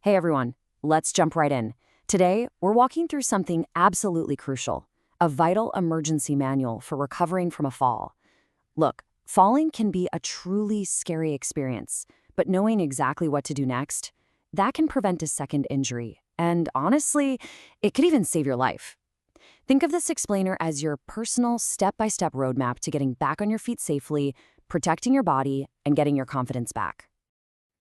Hey everyone, let's jump right in. Today, we're walking through something absolutely crucial, a vital emergency manual for recovering from a fall. Look, falling can be a truly scary experience, but knowing exactly what to do next, that can prevent a second injury. And honestly, it could even save your life. Think of this explainer as your personal step-by-step roadmap to getting back on your feet safely, protecting your body, and getting your confidence back.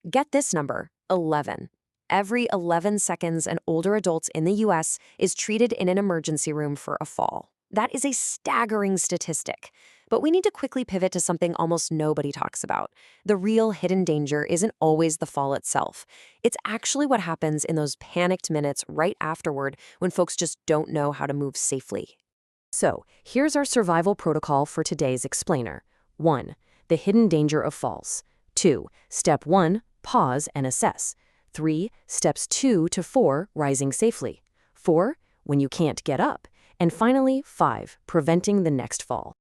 Get this number, 11. Every 11 seconds, an older adult in the US is treated in an emergency room for a fall. That is a staggering statistic. But we need to quickly pivot to something almost nobody talks about. The real hidden danger isn't always the fall itself. It's actually what happens in those panicked minutes right afterward when folks just don't know how to move safely. So, here's our survival protocol for today's explainer. 1. The hidden danger of falls. 2. Step 1. Pause and assess. 3. Steps 2 to 4, rising safely. 4. When you can't get up. And finally, 5. Preventing the next fall.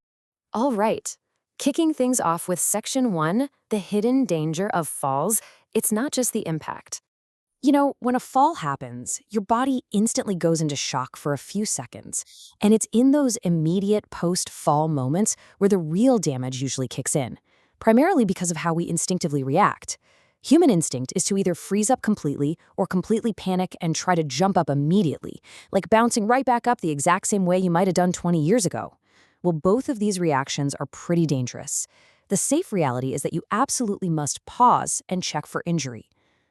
All right. Kicking things off with Section 1, the hidden danger of falls, it's not just the impact. You know, when a fall happens, your body instantly goes into shock for a few seconds. And it's in those immediate post-fall moments where the real damage usually kicks in, primarily because of how we instinctively react. Human instinct is to either freeze up completely or completely panic and try to jump up immediately, like bouncing right back up the exact same way you might have done 20 years ago. Well, both of these reactions are pretty dangerous. The safe reality is that you absolutely must pause and check for injury.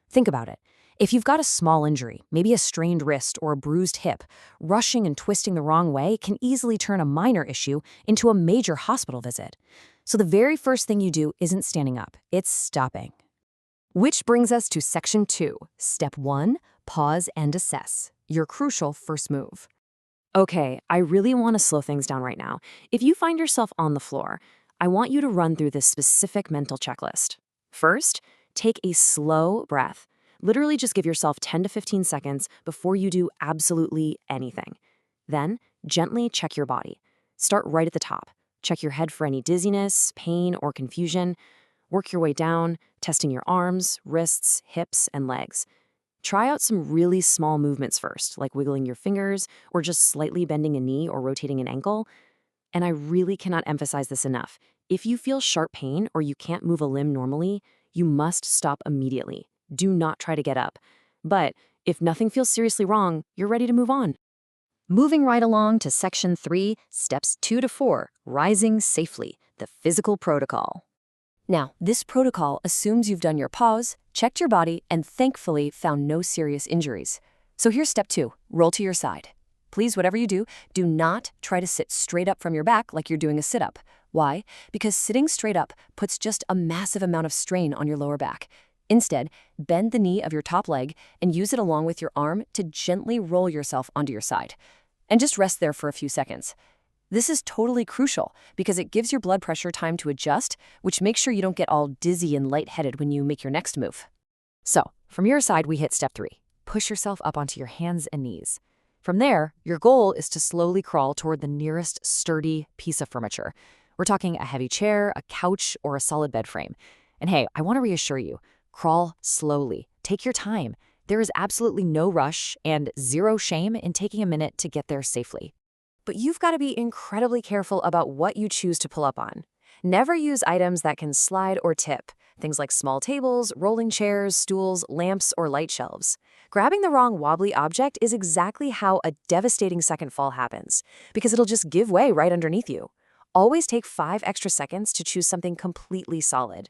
Think about it. If you've got a small injury, maybe a strained wrist or a bruised hip, rushing and twisting the wrong way can easily turn a minor issue into a major hospital visit. So the very first thing you do isn't standing up, it's stopping. Which brings us to Section 2, Step 1, Pause and Assess, your crucial first move. Okay, I really want to slow things down right now. If you find yourself on the floor, I want you to run through this specific mental checklist. First, take a slow breath. Literally just give yourself 10 to 15 seconds before you do absolutely anything. Then, gently check your body. Start right at the top. Check your head for any dizziness, pain, or confusion. Work your way down, testing your arms, wrists, hips, and legs. Try out some really small movements first, like wiggling your fingers or just slightly bending a knee or rotating an ankle. And I really cannot emphasize this enough. If you feel sharp pain or you can't move a limb normally, you must stop immediately. Do not try to get up. But if nothing feels seriously wrong, you're ready to move on. Moving right along to Section 3, Steps 2 to 4, Rising Safely, the physical protocol. Now, this protocol assumes you've done your pause, checked your body, and thankfully found no serious injuries. So here's Step 2, roll to your side. Please, whatever you do not try to sit straight up from your back like you're doing a sit-up. Why? Because sitting straight up puts just a massive amount of strain on your lower back. Instead, bend the knee of your top leg and use it along with your arm to gently roll yourself onto your side. And just rest there for a few seconds. This is totally crucial because it gives your blood pressure time to adjust, which makes sure you don't get all dizzy and lightheaded when you make your next move. So, from your side, we hit Step 3. Push yourself up onto your hands and knees. From there, your goal is to slowly crawl toward the nearest sturdy piece of furniture. We're talking a heavy chair, a couch, or a solid bed frame. And hey, I want to reassure you, crawl slowly. Take your time. There is absolutely no rush and zero shame in taking a minute to get there safely. But you've got to be incredibly careful about what you choose to pull up on. Never use items that can slide or tip, things like small tables, rolling chairs, stools, lamps, or light shelves. Grabbing the wrong wobbly object is exactly how a devastating second fall happens, because it'll just give way right underneath you. Always take 5 extra seconds to choose something completely solid.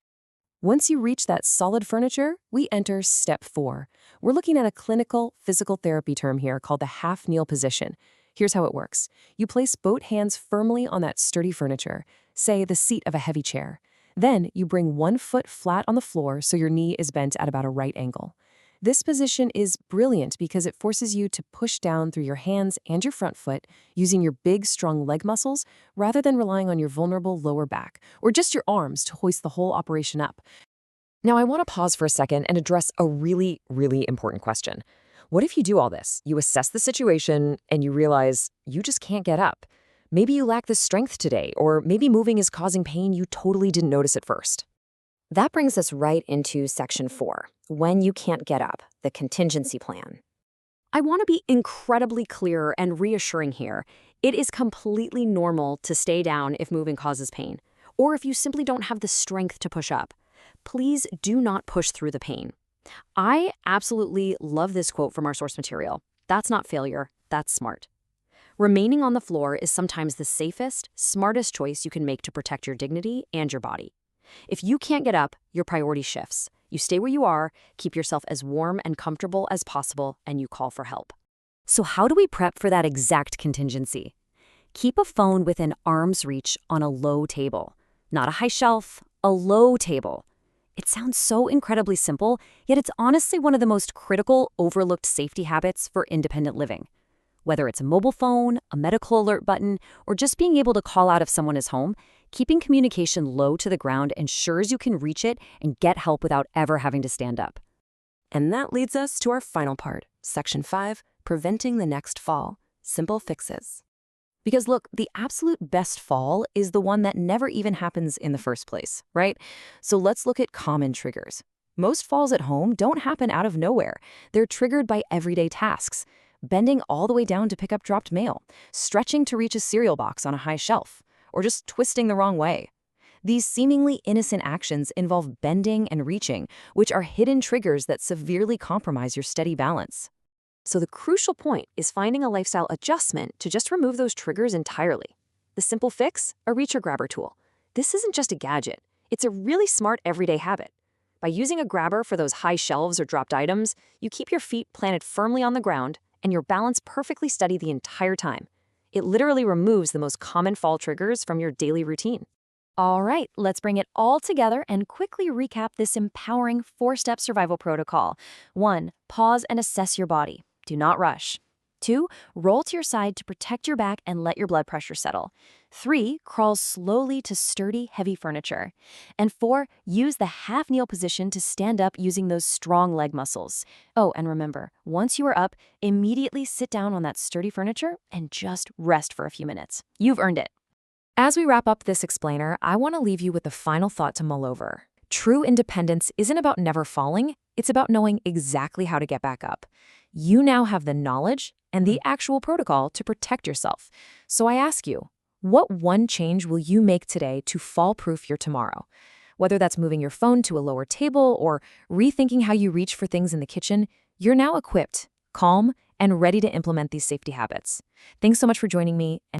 Once you reach that solid furniture, we enter Step 4. We're looking at a clinical physical therapy term here called the half-kneel position. Here's how it works. You place both hands firmly on that sturdy furniture, say the seat of a heavy chair. Then you bring one foot flat on the floor so your knee is bent at about a right angle. This position is brilliant because it forces you to push down through your hands and your front foot using your big, strong leg muscles rather than relying on your vulnerable lower back or just your arms to hoist the whole operation up. Now, I want to pause for a second and address a really, really important question. What if you do all this? You assess the situation and you realize you just can't get up. Maybe you lack the strength today, or maybe moving is causing pain you totally didn't notice at first. That brings us right into Section 4, When you can't get up, the contingency plan. I want to be incredibly clear and reassuring here. It is completely normal to stay down if moving causes pain, or if you simply don't have the strength to push up. Please do not push through the pain. I absolutely love this quote from our source material. That's not failure, that's smart. Remaining on the floor is sometimes the safest, smartest choice you can make to protect your dignity and your body. If you can't get up, your priority shifts. You stay where you are, keep yourself as warm and comfortable as possible, and you call for help. So how do we prep for that exact contingency? Keep a phone within arm's reach on a low table. Not a high shelf, a low table. It sounds so incredibly simple, yet it's honestly one of the most critical, overlooked safety habits for independent living. Whether it's a mobile phone, a medical alert button, or just being able to call out if someone is home, keeping communication low to the ground ensures you can reach it and get help without ever having to stand up. And that leads us to our final part, Section 5, Preventing the Next Fall, Simple Fixes. Because look, the absolute best fall is the one that never even happens in the first place, right? So let's look at common triggers. Most falls at home don't happen out of nowhere. They're triggered by everyday tasks. Bending all the way down to pick up dropped mail, stretching to reach a cereal box on a high shelf, or just twisting the wrong way. These seemingly innocent actions involve bending and reaching, which are hidden triggers that severely compromise your steady balance. So the crucial point is finding a lifestyle adjustment to just remove those triggers entirely. The simple fix? A reacher grabber tool. This isn't just a gadget. It's a really smart everyday habit. By using a grabber for those high shelves or dropped items, you keep your feet planted firmly on the ground and your balance perfectly steady the entire time. It literally removes the most common fall triggers from your daily routine. All right, let's bring it all together and quickly recap this empowering 4-step survival protocol. 1. Pause and assess your body. Do not rush. 2. Roll to your side to protect your back and let your blood pressure settle. 3. Crawl slowly to sturdy, heavy furniture. And 4. Use the half-kneel position to stand up using those strong leg muscles. Oh, and remember, once you are up, immediately sit down on that sturdy furniture and just rest for a few minutes. You've earned it. As we wrap up this explainer, I want to leave you with a final thought to mull over. True independence isn't about never falling, it's about knowing exactly how to get back up. You now have the knowledge and the actual protocol to protect yourself. So I ask you, what one change will you make today to fall-proof your tomorrow? Whether that's moving your phone to a lower table or rethinking how you reach for things in the kitchen, you're now equipped, calm, and ready to implement these safety habits. Thanks so much for joining me.